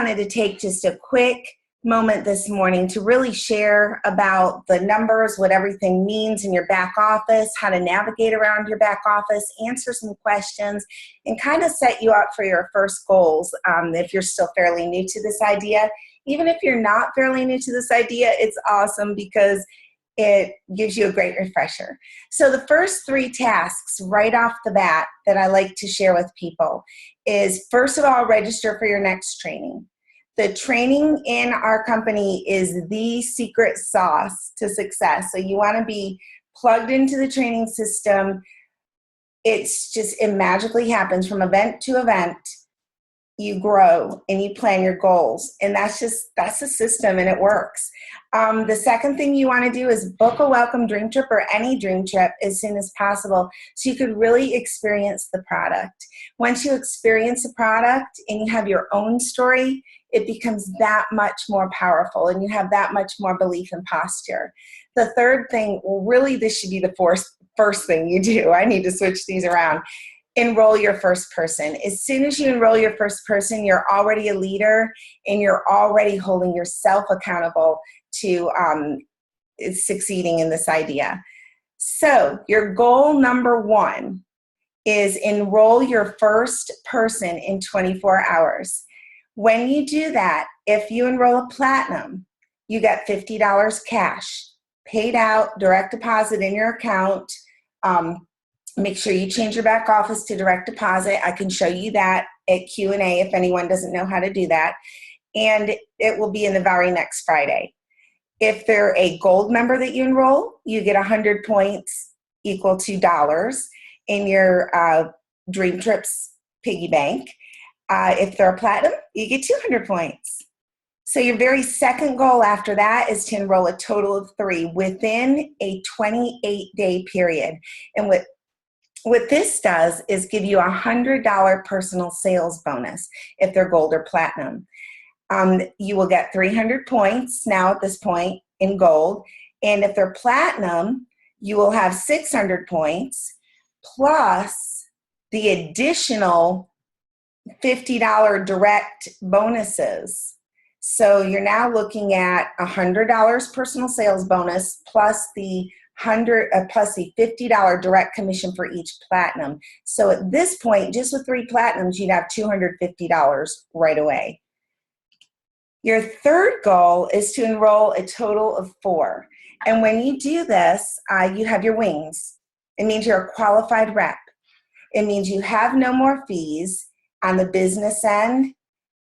wanted to take just a quick moment this morning to really share about the numbers, what everything means in your back office, how to navigate around your back office, answer some questions, and kind of set you up for your first goals if you're still fairly new to this idea. Even if you're not fairly new to this idea, it's awesome because it gives you a great refresher. So the first 3 tasks right off the bat that I like to share with people is, first of all, register for your next training. The training in our company is the secret sauce to success. So you want to be plugged into the training system. It magically happens from event to event. You grow and you plan your goals. And that's the system, and it works. The second thing you want to do is book a welcome dream trip or any dream trip as soon as possible so you could really experience the product. Once you experience the product and you have your own story, it becomes that much more powerful and you have that much more belief and posture. The third thing, really this should be the first thing you do. I need to switch these around. Enroll your first person. As soon as you enroll your first person, you're already a leader and you're already holding yourself accountable to succeeding in this idea. So your goal number 1 is enroll your first person in 24 hours. When you do that, if you enroll a platinum, you get $50 cash paid out, direct deposit in your account. Make sure you change your back office to direct deposit. I can show you that at Q&A if anyone doesn't know how to do that. And it will be in the very next Friday. If they're a gold member that you enroll, you get 100 points equal to dollars in your Dream Trips piggy bank. If they're a platinum, you get 200 points. So your very second goal after that is to enroll a total of 3 within a 28-day period. And what this does is give you a $100 personal sales bonus if they're gold or platinum. You will get 300 points now at this point in gold. And if they're platinum, you will have 600 points plus the additional $50 direct bonuses. So you're now looking at $100 personal sales bonus plus the $50 direct commission for each platinum. So at this point, just with 3 platinums, you'd have $250 right away. Your third goal is to enroll a total of 4. And when you do this, you have your wings. It means you're a qualified rep. It means you have no more fees on the business end,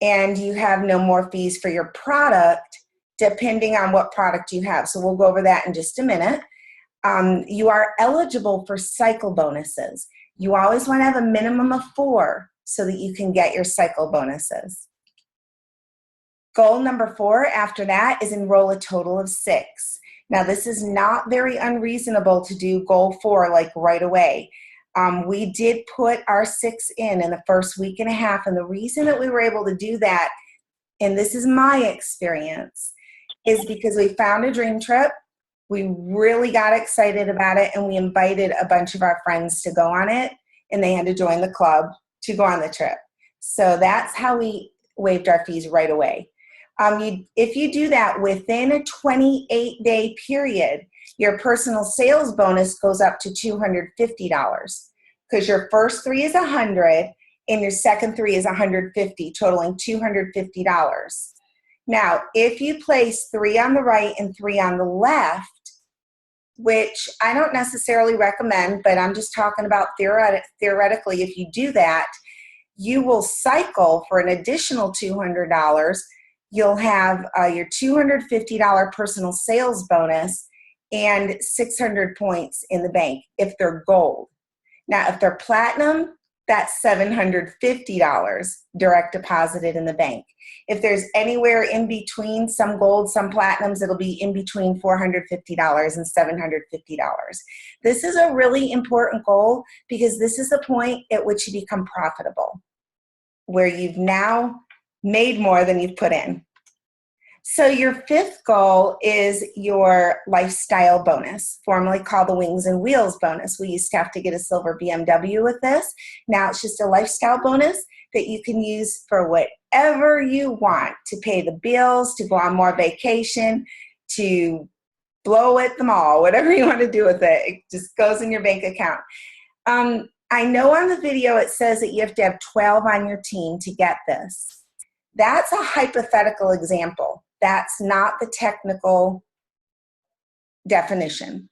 and you have no more fees for your product, depending on what product you have. So we'll go over that in just a minute. You are eligible for cycle bonuses. You always want to have a minimum of 4 so that you can get your cycle bonuses. Goal number 4 after that is enroll a total of 6. Now this is not very unreasonable to do goal 4 like right away. We did put our 6 in the first week and a half, and the reason that we were able to do that, and this is my experience, is because we found a dream trip. We really got excited about it, and we invited a bunch of our friends to go on it, and they had to join the club to go on the trip. So that's how we waived our fees right away. If you do that within a 28-day period, your personal sales bonus goes up to $250 because your first 3 is $100 and your second 3 is $150, totaling $250. Now, if you place 3 on the right and 3 on the left, which I don't necessarily recommend, but I'm just talking about theoretically, if you do that, you will cycle for an additional $200. You'll have your $250 personal sales bonus and 600 points in the bank if they're gold. Now, if they're platinum, that's $750 direct deposited in the bank. If there's anywhere in between, some gold, some platinums, it'll be in between $450 and $750. This is a really important goal because this is the point at which you become profitable, where you've now made more than you've put in. So your 5th goal is your lifestyle bonus, formerly called the Wings and Wheels bonus. We used to have to get a silver BMW with this. Now it's just a lifestyle bonus that you can use for whatever you want to pay the bills, to go on more vacation, to blow at the mall, whatever you want to do with it. It just goes in your bank account. I know on the video it says that you have to have 12 on your team to get this. That's a hypothetical example. That's not the technical definition.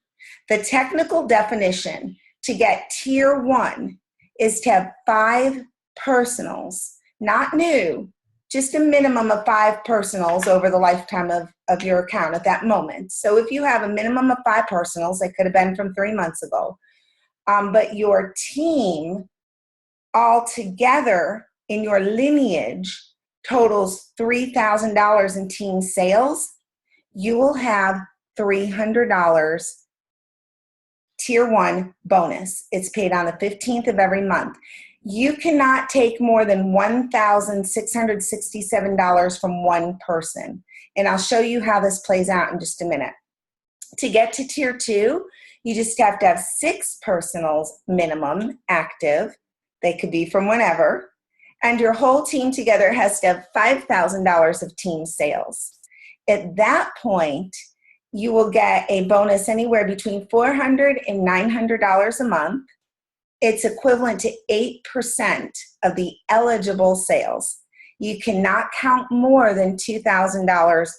The technical definition to get tier 1 is to have 5 personals, not new, just a minimum of 5 personals over the lifetime of your account at that moment. So if you have a minimum of 5 personals, that could have been from 3 months ago, but your team altogether in your lineage totals $3,000 in team sales, you will have $300 tier 1 bonus. It's paid on the 15th of every month. You cannot take more than $1,667 from one person. And I'll show you how this plays out in just a minute. To get to tier 2, you just have to have 6 personals minimum active. They could be from whenever. And your whole team together has to have $5,000 of team sales. At that point, you will get a bonus anywhere between $400 and $900 a month. It's equivalent to 8% of the eligible sales. You cannot count more than $2,000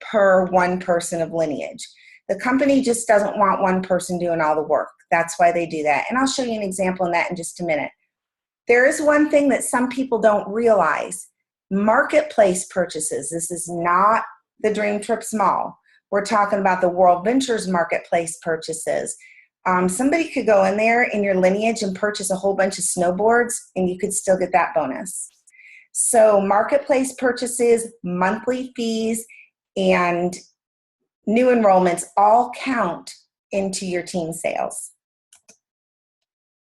per one person of lineage. The company just doesn't want one person doing all the work. That's why they do that. And I'll show you an example in that in just a minute. There is one thing that some people don't realize. Marketplace purchases. This is not the Dream Trips Mall. We're talking about the World Ventures marketplace purchases. Somebody could go in there in your lineage and purchase a whole bunch of snowboards, and you could still get that bonus. So marketplace purchases, monthly fees, and new enrollments all count into your team sales.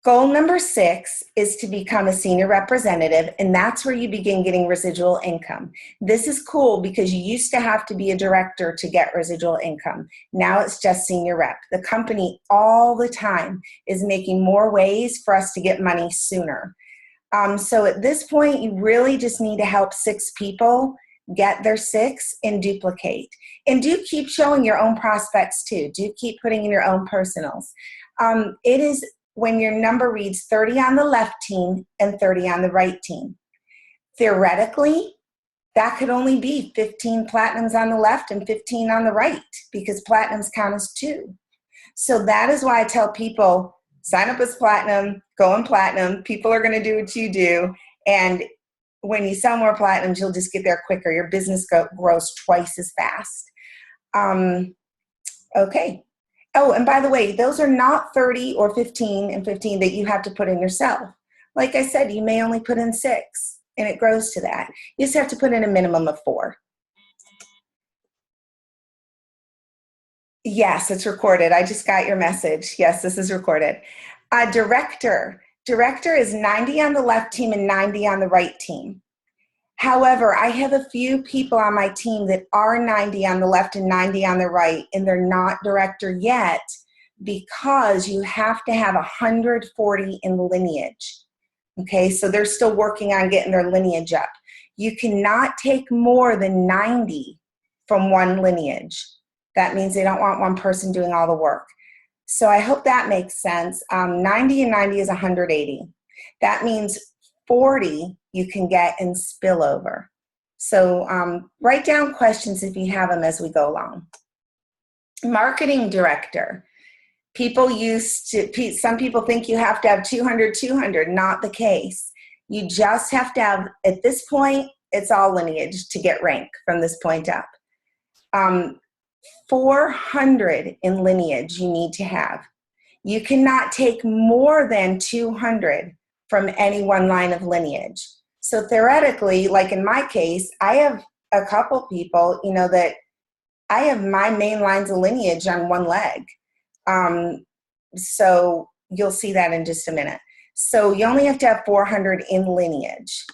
Goal number 6 is to become a senior representative, and that's where you begin getting residual income. This is cool because you used to have to be a director to get residual income. Now it's just senior rep. The company all the time is making more ways for us to get money sooner. So at this point, you really just need to help 6 people get their 6 and duplicate. And do keep showing your own prospects too. Do keep putting in your own personals. It is when your number reads 30 on the left team and 30 on the right team. Theoretically, that could only be 15 platinums on the left and 15 on the right because platinums count as 2. So that is why I tell people, sign up as platinum, go in platinum. People are going to do what you do. And when you sell more platinums, you'll just get there quicker. Your business grows twice as fast. Okay. Oh, and by the way, those are not 30 or 15 and 15 that you have to put in yourself. Like I said, you may only put in 6, and it grows to that. You just have to put in a minimum of 4. Yes, it's recorded. I just got your message. Yes, this is recorded. Director. Director is 90 on the left team and 90 on the right team. However, I have a few people on my team that are 90 on the left and 90 on the right, and they're not director yet because you have to have 140 in lineage. Okay, so they're still working on getting their lineage up. You cannot take more than 90 from one lineage. That means they don't want one person doing all the work. So I hope that makes sense. 90 and 90 is 180. That means 40 you can get in spillover. So write down questions if you have them as we go along. Marketing director. Some people think you have to have 200, not the case. You just have to have, at this point, it's all lineage to get rank from this point up. 400 in lineage you need to have. You cannot take more than 200 from any one line of lineage. So theoretically, like in my case, I have a couple people, that I have my main lines of lineage on one leg. So you'll see that in just a minute. So you only have to have 400 in lineage.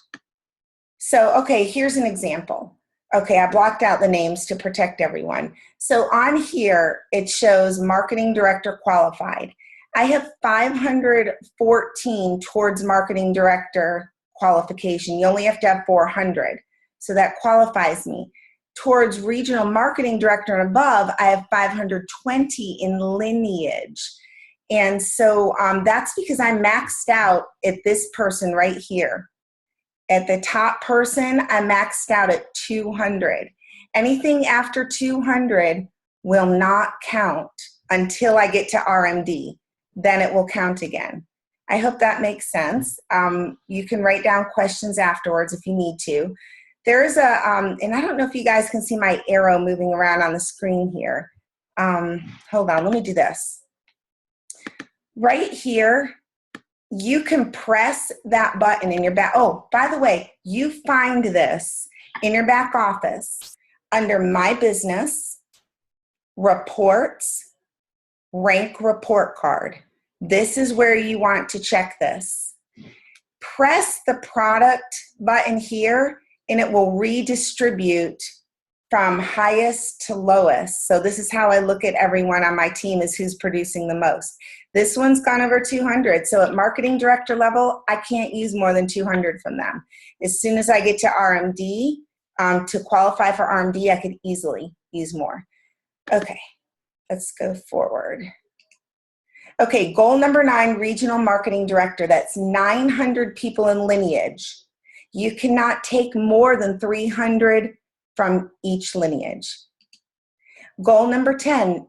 So, okay, here's an example. Okay, I blocked out the names to protect everyone. So on here, it shows marketing director qualified. I have 514 towards marketing director qualification. You only have to have 400. So that qualifies me. Towards regional marketing director and above, I have 520 in lineage. And so that's because I'm maxed out at this person right here. At the top person, I'm maxed out at 200. Anything after 200 will not count until I get to RMD. Then it will count again. I hope that makes sense. You can write down questions afterwards if you need to. There's a, and I don't know if you guys can see my arrow moving around on the screen here. Hold on, let me do this. Right here, you can press that button in your back. Oh, by the way, you find this in your back office under My Business, Reports, Rank Report Card. This is where you want to check this. Press the product button here and it will redistribute from highest to lowest. So this is how I look at everyone on my team, is who's producing the most. This one's gone over 200. So at marketing director level, I can't use more than 200 from them. As soon as I get to RMD, to qualify for RMD, I could easily use more. Okay, let's go forward. Okay, goal number 9, regional marketing director. That's 900 people in lineage. You cannot take more than 300 from each lineage. Goal number 10,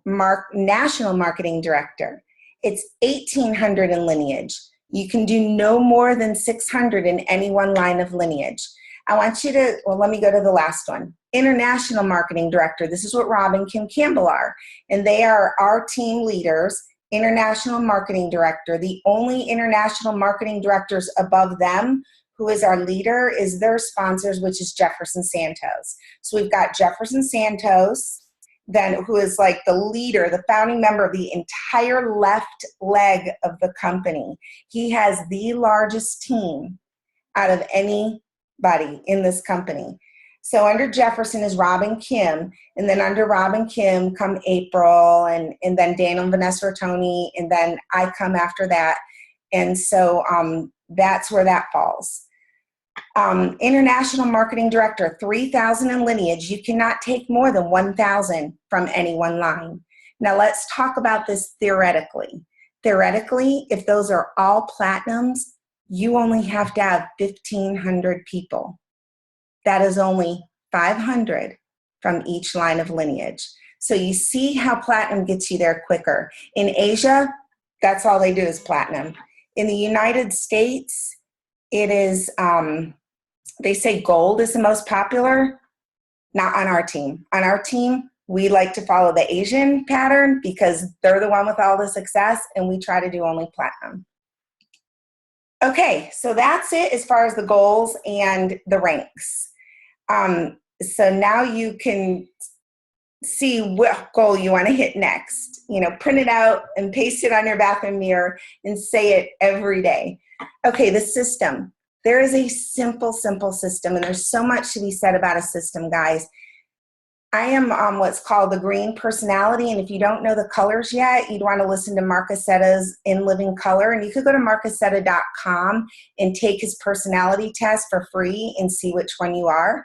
national marketing director. It's 1,800 in lineage. You can do no more than 600 in any one line of lineage. I want you to, well, let me go to the last one. International marketing director. This is what Rob and Kim Campbell are. And they are our team leaders. International marketing director. The only international marketing directors above them, who is our leader, is their sponsors, which is Jefferson Santos. So we've got Jefferson Santos, then who is like the leader, the founding member of the entire left leg of the company. He has the largest team out of anybody in this company. So under Jefferson is Rob and Kim, and then under Rob and Kim come April, and then Daniel and Vanessa Rotoni, and then I come after that. And so that's where that falls. International marketing director, 3,000 in lineage. You cannot take more than 1,000 from any one line. Now let's talk about this theoretically. Theoretically, if those are all platinums, you only have to have 1,500 people. That is only 500 from each line of lineage. So you see how platinum gets you there quicker. In Asia, that's all they do is platinum. In the United States, it is, they say gold is the most popular. Not on our team. On our team, we like to follow the Asian pattern because they're the one with all the success, and we try to do only platinum. Okay, so that's it as far as the goals and the ranks. So now you can see what goal you want to hit next. You know, print it out and paste it on your bathroom mirror and say it every day. Okay, the system. There is a simple system, and there's so much to be said about a system, guys. I am what's called the green personality, and if you don't know the colors yet, you'd want to listen to Mark Aceta's In Living Color, and you could go to markaceta.com and take his personality test for free and see which one you are.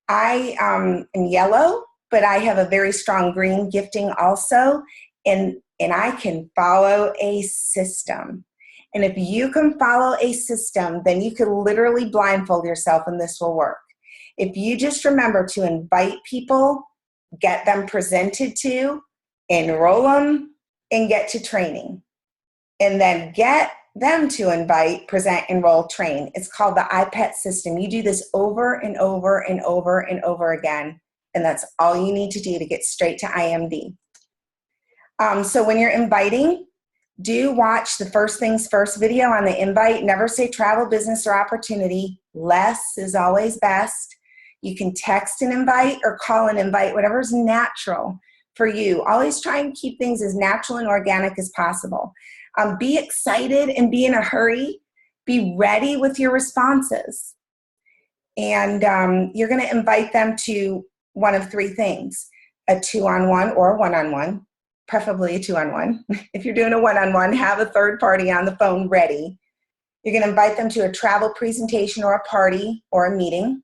I am yellow, but I have a very strong green gifting also, and I can follow a system. And if you can follow a system, then you can literally blindfold yourself and this will work. If you just remember to invite people, get them presented to, enroll them, and get to training. And then get them to invite, present, enroll, train. It's called the IPET system. You do this over and over and over and over again. And that's all you need to do to get straight to IMD. So when you're inviting, do watch the First Things First video on the invite. Never say travel, business, or opportunity. Less is always best. You can text an invite or call an invite, whatever's natural for you. Always try and keep things as natural and organic as possible. Be excited and be in a hurry. Be ready with your responses. And you're going to invite them to one of three things: a 2-on-1 or a 1-on-1. Preferably a 2-on-1. If you're doing a 1-on-1, have a third party on the phone ready. You're going to invite them to a travel presentation or a party or a meeting.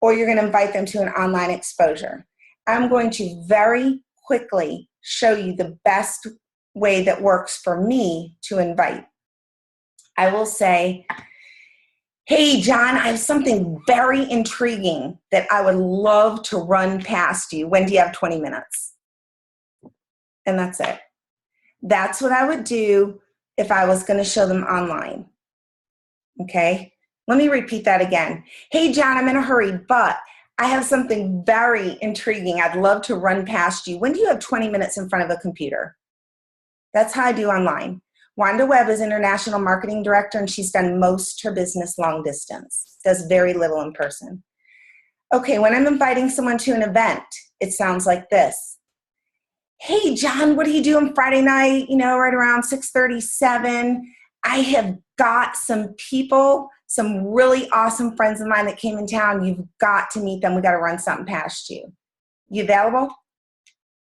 or you're going to invite them to an online exposure. I'm going to very quickly show you the best way that works for me to invite. I will say, hey, John, I have something very intriguing that I would love to run past you. When do you have 20 minutes? And that's it. That's what I would do if I was going to show them online. Okay? Let me repeat that again. Hey, John, I'm in a hurry, but I have something very intriguing I'd love to run past you. When do you have 20 minutes in front of a computer? That's how I do online. Wanda Webb is International Marketing Director, and she's done most her business long distance, does very little in person. Okay, when I'm inviting someone to an event, it sounds like this. Hey, John, what are you doing Friday night? Right around 6:37. I have got some people, some really awesome friends of mine that came in town. You've got to meet them. We got to run something past you. You available?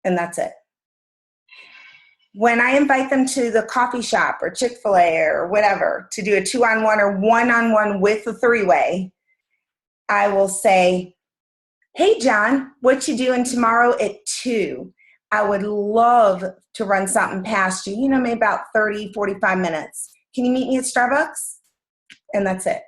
And that's it. When I invite them to the coffee shop or Chick-fil-A or whatever to do a 2-on-1 or 1-on-1 with a 3-way, I will say, hey, John, what you doing tomorrow at 2? I would love to run something past you, maybe about 30, 45 minutes. Can you meet me at Starbucks? And that's it.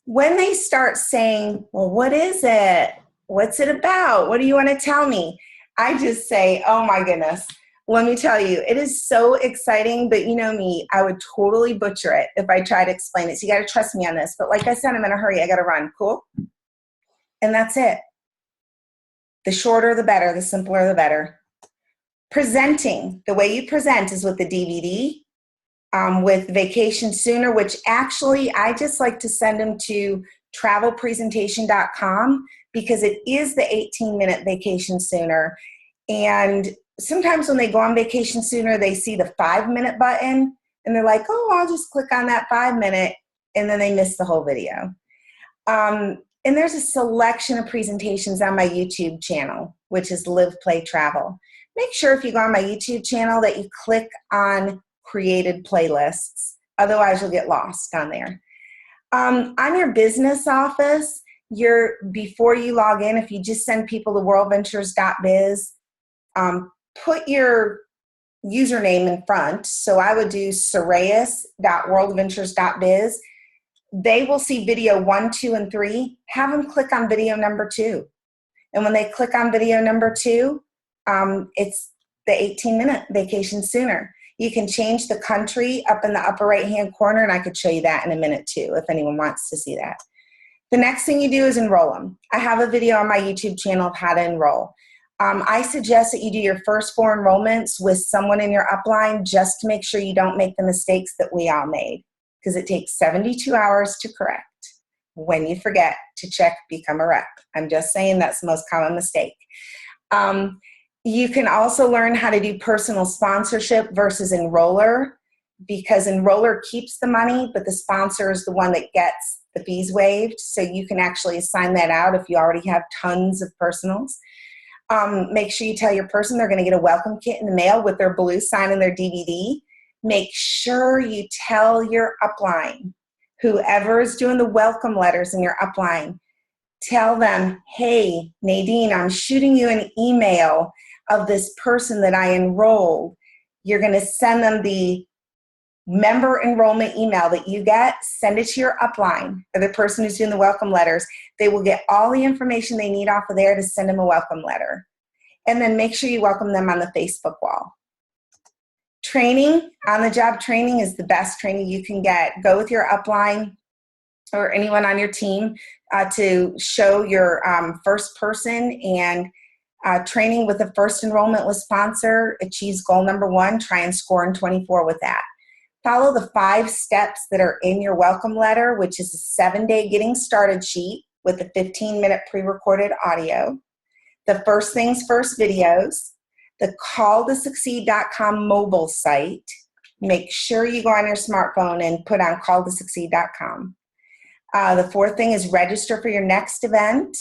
When they start saying, well, what is it? What's it about? What do you want to tell me? I just say, oh my goodness. Let me tell you, it is so exciting, but you know me, I would totally butcher it if I try to explain it. So you got to trust me on this. But like I said, I'm in a hurry. I got to run. Cool? And that's it. The shorter, the better. The simpler, the better. Presenting. The way you present is with the DVD, with Vacation Sooner, which actually I just like to send them to travelpresentation.com because it is the 18-minute Vacation Sooner. And sometimes when they go on Vacation Sooner, they see the 5-minute button and they're like, oh, I'll just click on that 5-minute, and then they miss the whole video. And there's a selection of presentations on my YouTube channel, which is Live, Play, Travel. Make sure if you go on my YouTube channel that you click on created playlists. Otherwise, you'll get lost on there. On your business office, before you log in, if you just send people to worldventures.biz, put your username in front. So I would do Sorayas.worldventures.biz. They will see video 1, 2, and 3. Have them click on video number 2. And when they click on video number 2, it's the 18-minute Vacation Sooner. You can change the country up in the upper right-hand corner, and I could show you that in a minute too, if anyone wants to see that. The next thing you do is enroll them. I have a video on my YouTube channel of how to enroll. I suggest that you do your first 4 enrollments with someone in your upline just to make sure you don't make the mistakes that we all made, because it takes 72 hours to correct. When you forget to check Become a Rep. I'm just saying that's the most common mistake. You can also learn how to do personal sponsorship versus enroller, because enroller keeps the money, but the sponsor is the one that gets the fees waived. So you can actually assign that out if you already have tons of personals. Make sure you tell your person they're going to get a welcome kit in the mail with their blue sign and their DVD. Make sure you tell your upline, whoever is doing the welcome letters in your upline, tell them, hey, Nadine, I'm shooting you an email of this person that I enrolled. You're going to send them the member enrollment email that you get, send it to your upline, or the person who's doing the welcome letters. They will get all the information they need off of there to send them a welcome letter. And then make sure you welcome them on the Facebook wall. Training, on-the-job training is the best training you can get. Go with your upline or anyone on your team to show your first person, and training with the first enrollment with sponsor achieves goal number 1. Try and score in 24 with that. Follow the 5 steps that are in your welcome letter, which is a 7-day getting started sheet with a 15-minute pre-recorded audio, the First Things First videos, the calltosucceed.com mobile site. Make sure you go on your smartphone and put on calltosucceed.com. The 4th thing is register for your next event.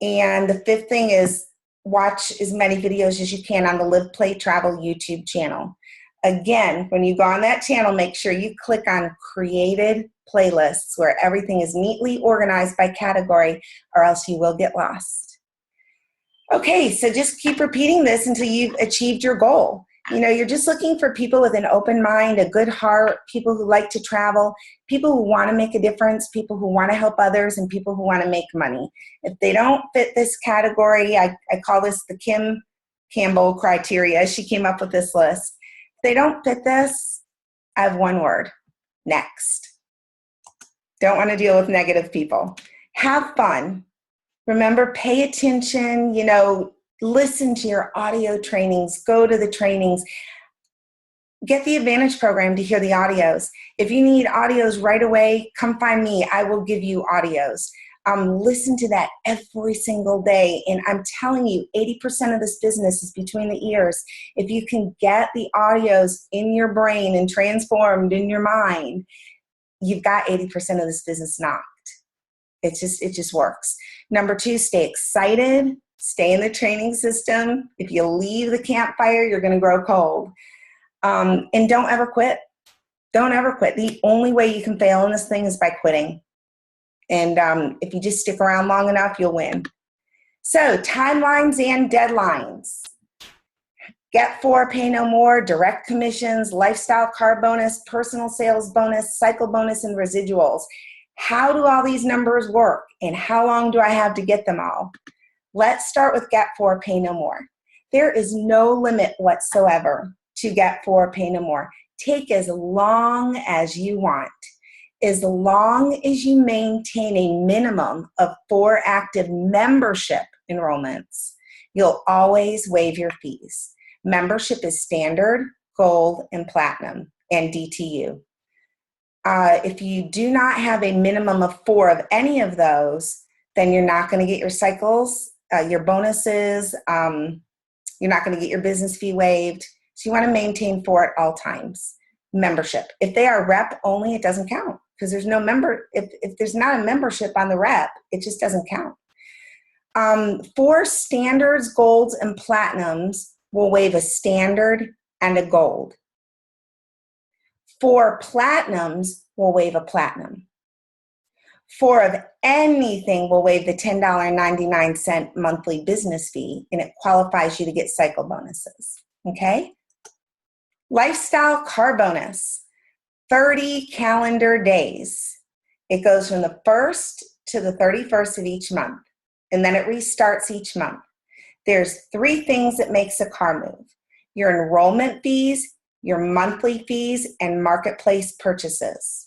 And the 5th thing is watch as many videos as you can on the Live, Play, Travel YouTube channel. Again, when you go on that channel, make sure you click on created playlists where everything is neatly organized by category, or else you will get lost. Okay, so just keep repeating this until you've achieved your goal. You know, you're just looking for people with an open mind, a good heart, people who like to travel, people who want to make a difference, people who want to help others, and people who want to make money. If they don't fit this category, I call this the Kim Campbell criteria. She came up with this list. If they don't fit this, I have one word: next. Don't want to deal with negative people. Have fun. Remember, pay attention, you know, listen to your audio trainings, go to the trainings, get the Advantage program to hear the audios. If you need audios right away, come find me. I will give you audios. Listen to that every single day. And I'm telling you, 80% of this business is between the ears. If you can get the audios in your brain and transformed in your mind, you've got 80% of this business knocked. It just works. Number 2, stay excited. Stay in the training system. If you leave the campfire, you're going to grow cold. And don't ever quit. Don't ever quit. The only way you can fail in this thing is by quitting. And if you just stick around long enough, you'll win. So timelines and deadlines. Get 4, pay no more, direct commissions, lifestyle car bonus, personal sales bonus, cycle bonus, and residuals. How do all these numbers work? And how long do I have to get them all? Let's start with Get 4, Pay No More. There is no limit whatsoever to Get 4, Pay No More. Take as long as you want. As long as you maintain a minimum of 4 active membership enrollments, you'll always waive your fees. Membership is standard, gold, and platinum, and DTU. If you do not have a minimum of 4 of any of those, then you're not going to get your cycles, your bonuses, you're not going to get your business fee waived. So you want to maintain 4 at all times. Membership. If they are rep only, it doesn't count because there's no member. If there's not a membership on the rep, it just doesn't count. 4 standards, golds, and platinums will waive a standard and a gold. 4 platinums will waive a platinum. 4 of anything will waive the $10.99 monthly business fee, and it qualifies you to get cycle bonuses, okay? Lifestyle car bonus, 30 calendar days. It goes from the 1st to the 31st of each month, and then it restarts each month. There's 3 things that makes a car move: your enrollment fees, your monthly fees, and marketplace purchases.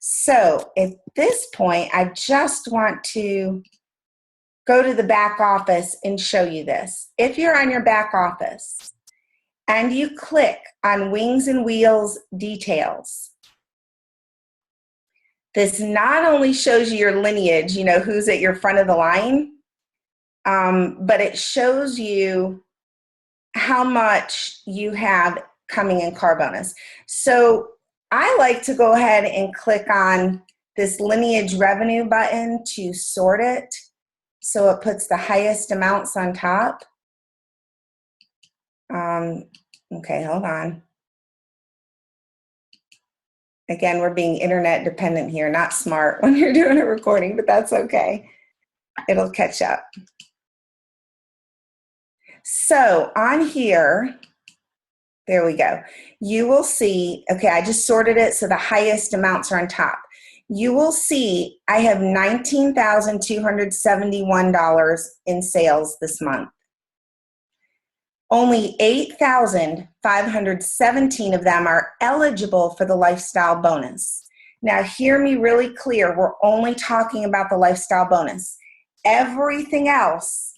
So at this point, I just want to go to the back office and show you this. If you're on your back office and you click on Wings and Wheels details, this not only shows you your lineage, you know, who's at your front of the line, but it shows you how much you have coming in car bonus. So I like to go ahead and click on this lineage revenue button to sort it so it puts the highest amounts on top. Okay, hold on. Again, we're being internet dependent here, not smart when you're doing a recording, but that's okay. It'll catch up. So on here, there we go. You will see, okay, I just sorted it so the highest amounts are on top. You will see I have $19,271 in sales this month. Only 8,517 of them are eligible for the lifestyle bonus. Now hear me really clear, we're only talking about the lifestyle bonus. Everything else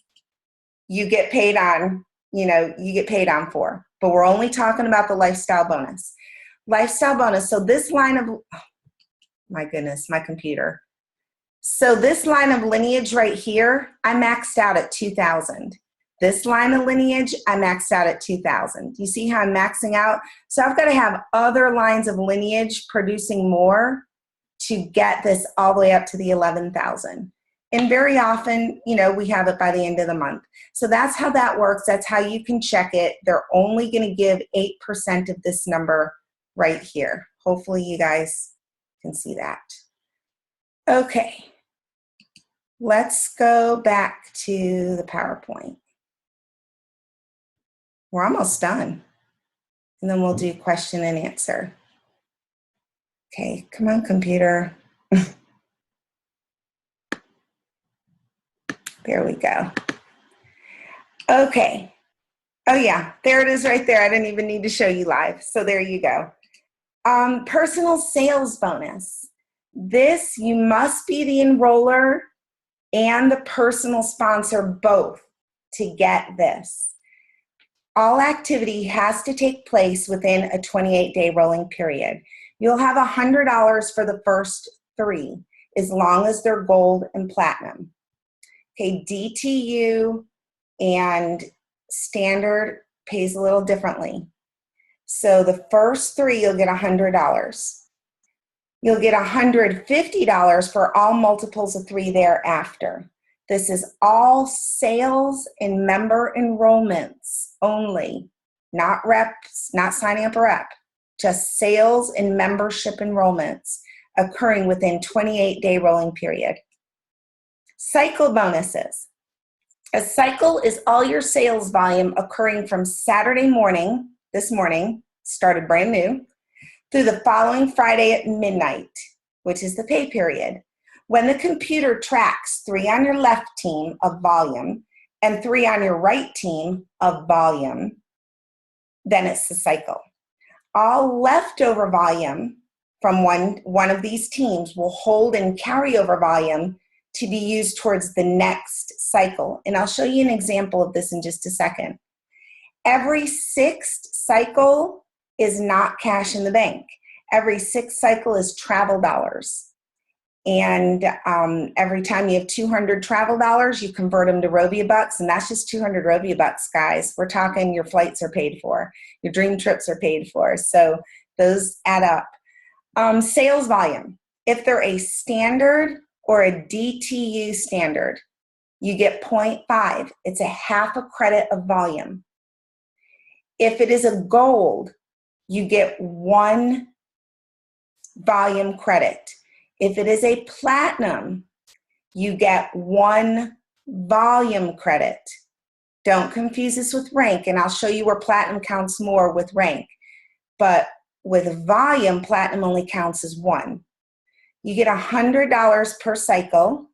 you get paid on, you know, you get paid on for. But we're only talking about the lifestyle bonus. Lifestyle bonus, so this line of, oh, my goodness, my computer. So this line of lineage right here, I maxed out at 2,000. This line of lineage, I maxed out at 2,000. You see how I'm maxing out? So I've got to have other lines of lineage producing more to get this all the way up to the 11,000. And very often, you know, we have it by the end of the month. So that's how that works. That's how you can check it. They're only going to give 8% of this number right here. Hopefully you guys can see that. Okay, let's go back to the PowerPoint. We're almost done. And then we'll do question and answer. Okay, come on, computer. There we go. Okay. Oh yeah, there it is right there. I didn't even need to show you live. So there you go. Personal sales bonus. This, you must be the enroller and the personal sponsor both to get this. All activity has to take place within a 28-day rolling period. You'll have $100 for the first 3, as long as they're gold and platinum. Okay, DTU and standard pays a little differently. So the first 3, you'll get $100. You'll get $150 for all multiples of 3 thereafter. This is all sales and member enrollments only, not reps, not signing up a rep, just sales and membership enrollments occurring within 28-day rolling period. Cycle bonuses. A cycle is all your sales volume occurring from Saturday morning, this morning, started brand new, through the following Friday at midnight, which is the pay period. When the computer tracks 3 on your left team of volume and 3 on your right team of volume, then it's the cycle. All leftover volume from one of these teams will hold in carryover volume to be used towards the next cycle. And I'll show you an example of this in just a second. Every 6th cycle is not cash in the bank. Every 6th cycle is travel dollars. And every time you have 200 travel dollars, you convert them to Rovia bucks, and that's just 200 Rovia bucks, guys. We're talking your flights are paid for, your dream trips are paid for, so those add up. Sales volume. If they're a standard or a DTU standard, you get 0.5. It's a half a credit of volume. If it is a gold, you get 1 volume credit. If it is a platinum, you get 1 volume credit. Don't confuse this with rank, and I'll show you where platinum counts more with rank. But with volume, platinum only counts as 1. You get $100 per cycle.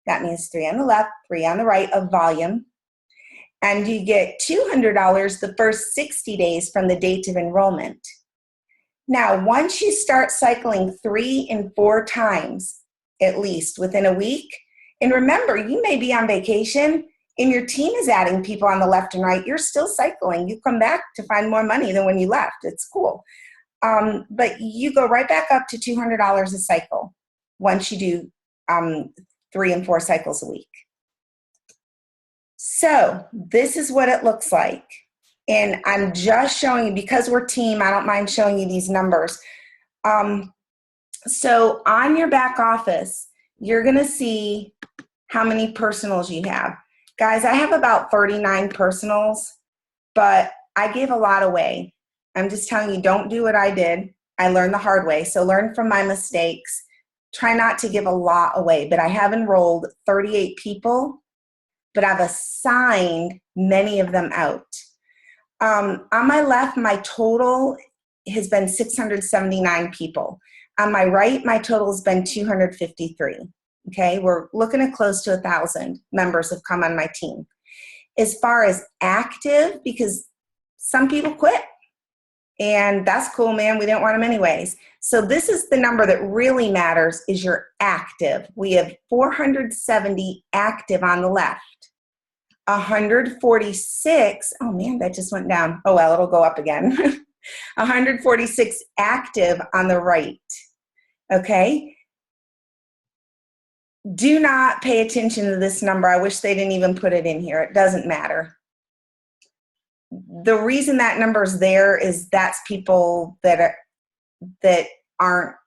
That means 3 on the left, 3 on the right of volume. And you get $200 the first 60 days from the date of enrollment. Now, once you start cycling 3 and 4 times, at least within a week, and remember, you may be on vacation and your team is adding people on the left and right, you're still cycling. You come back to find more money than when you left. It's cool. But you go right back up to $200 a cycle once you do 3 and 4 cycles a week. So this is what it looks like. And I'm just showing you, because we're team, I don't mind showing you these numbers. So on your back office, you're going to see how many personals you have. Guys, I have about 39 personals, but I gave a lot away. I'm just telling you, don't do what I did. I learned the hard way. So learn from my mistakes. Try not to give a lot away. But I have enrolled 38 people, but I've assigned many of them out. On my left, my total has been 679 people. On my right, my total has been 253. Okay, we're looking at close to 1,000 members have come on my team. As far as active, because some people quit, and that's cool, man. We didn't want them anyways. So this is the number that really matters, is your active. We have 470 active on the left. 146, oh man, that just went down. Oh well, it'll go up again. 146 active on the right. Okay? Do not pay attention to this number. I wish they didn't even put it in here. It doesn't matter. The reason that number is there is that's people that are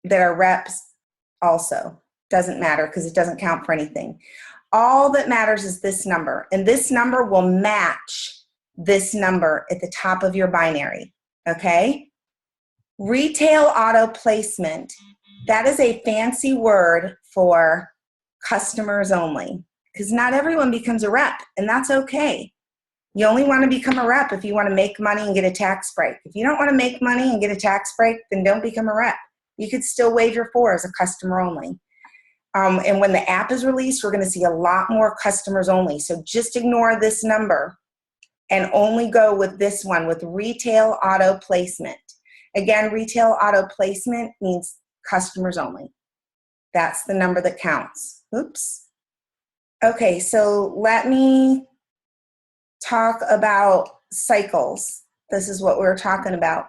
reps also. Doesn't matter because it doesn't count for anything. All that matters is this number, and this number will match this number at the top of your binary, okay? Retail auto placement That is a fancy word for customers only, because not everyone becomes a rep, and that's okay. You only want to become a rep if you want to make money and get a tax break. If you don't want to make money and get a tax break, then don't become a rep. You could still waive your 4 as a customer only. And when the app is released, we're going to see a lot more customers only. So just ignore this number and only go with this one, with retail auto placement. Again, retail auto placement means customers only. That's the number that counts. Oops. Okay, so let me talk about cycles. This is what we're talking about.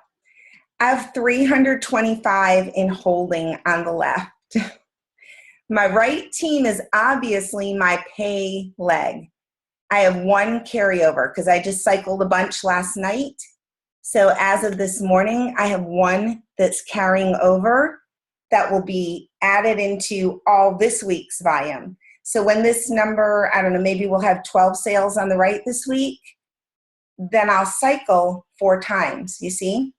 I have 325 in holding on the left. My right team is obviously my pay leg. I have 1 carryover because I just cycled a bunch last night. So as of this morning, I have 1 that's carrying over that will be added into all this week's volume. So when this number, I don't know, maybe we'll have 12 sales on the right this week, then I'll cycle 4 times, you see?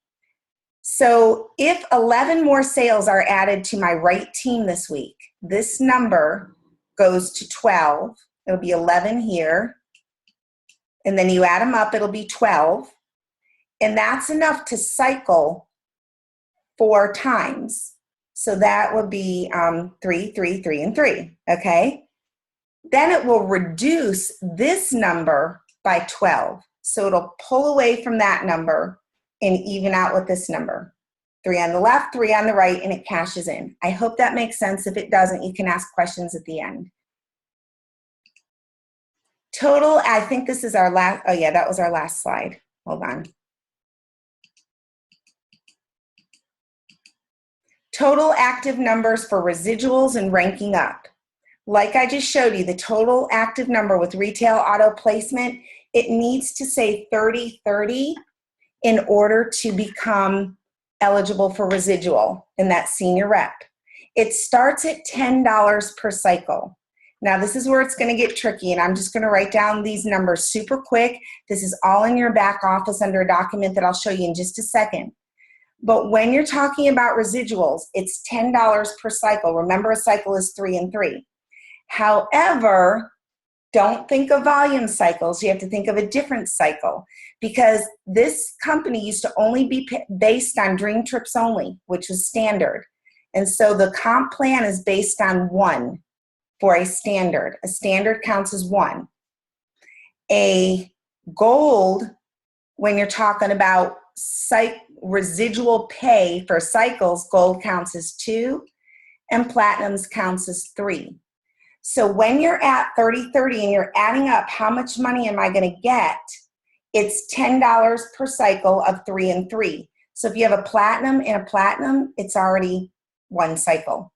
So if 11 more sales are added to my right team this week, this number goes to 12. It'll be 11 here. And then you add them up, it'll be 12. And that's enough to cycle 4 times. So that would be 3, 3, 3, and 3, okay? Then it will reduce this number by 12. So it'll pull away from that number and even out with this number. 3 on the left, 3 on the right, and it cashes in. I hope that makes sense. If it doesn't, you can ask questions at the end. Total, I think this is our last, oh yeah, that was our last slide. Hold on. Total active numbers for residuals and ranking up. Like I just showed you, the total active number with retail auto placement, it needs to say 3030 in order to become eligible for residual in that senior rep. It starts at $10 per cycle. Now this is where it's going to get tricky, and I'm just going to write down these numbers super quick. This is all in your back office under a document that I'll show you in just a second. But when you're talking about residuals, it's $10 per cycle. Remember, a cycle is 3 and 3. However, don't think of volume cycles. You have to think of a different cycle, because this company used to only be based on dream trips only, which was standard. And so the comp plan is based on 1 for a standard. A standard counts as 1. A gold, when you're talking about residual pay for cycles, gold counts as 2, and platinums counts as 3. So when you're at 30/30 and you're adding up how much money am I going to get, it's $10 per cycle of 3 and 3. So if you have a platinum and a platinum, it's already 1 cycle.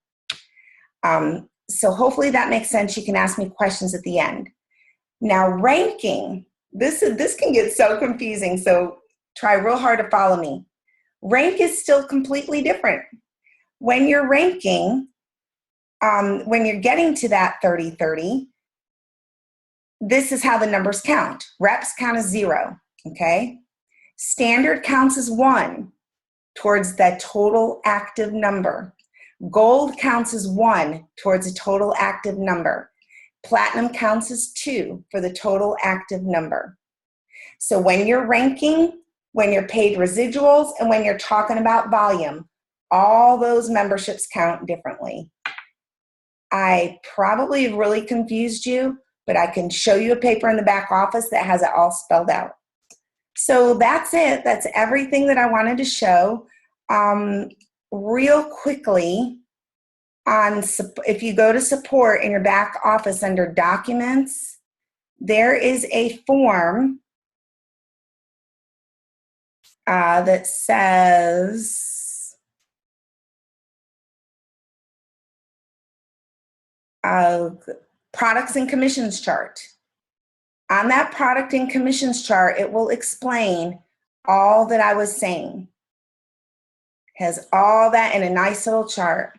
So hopefully that makes sense. You can ask me questions at the end. Now ranking, this can get so confusing, so try real hard to follow me. Rank is still completely different. When you're ranking, when you're getting to that 30/30, this is how the numbers count. Reps count as 0, okay? Standard counts as 1 towards that total active number. Gold counts as 1 towards a total active number. Platinum counts as 2 for the total active number. So when you're ranking, when you're paid residuals, and when you're talking about volume, all those memberships count differently. I probably have really confused you, but I can show you a paper in the back office that has it all spelled out. So that's it. That's everything that I wanted to show. Real quickly, if you go to support in your back office under documents, there is a form that says products and commissions chart. On that product and commissions chart, it will explain all that I was saying. It has all that in a nice little chart.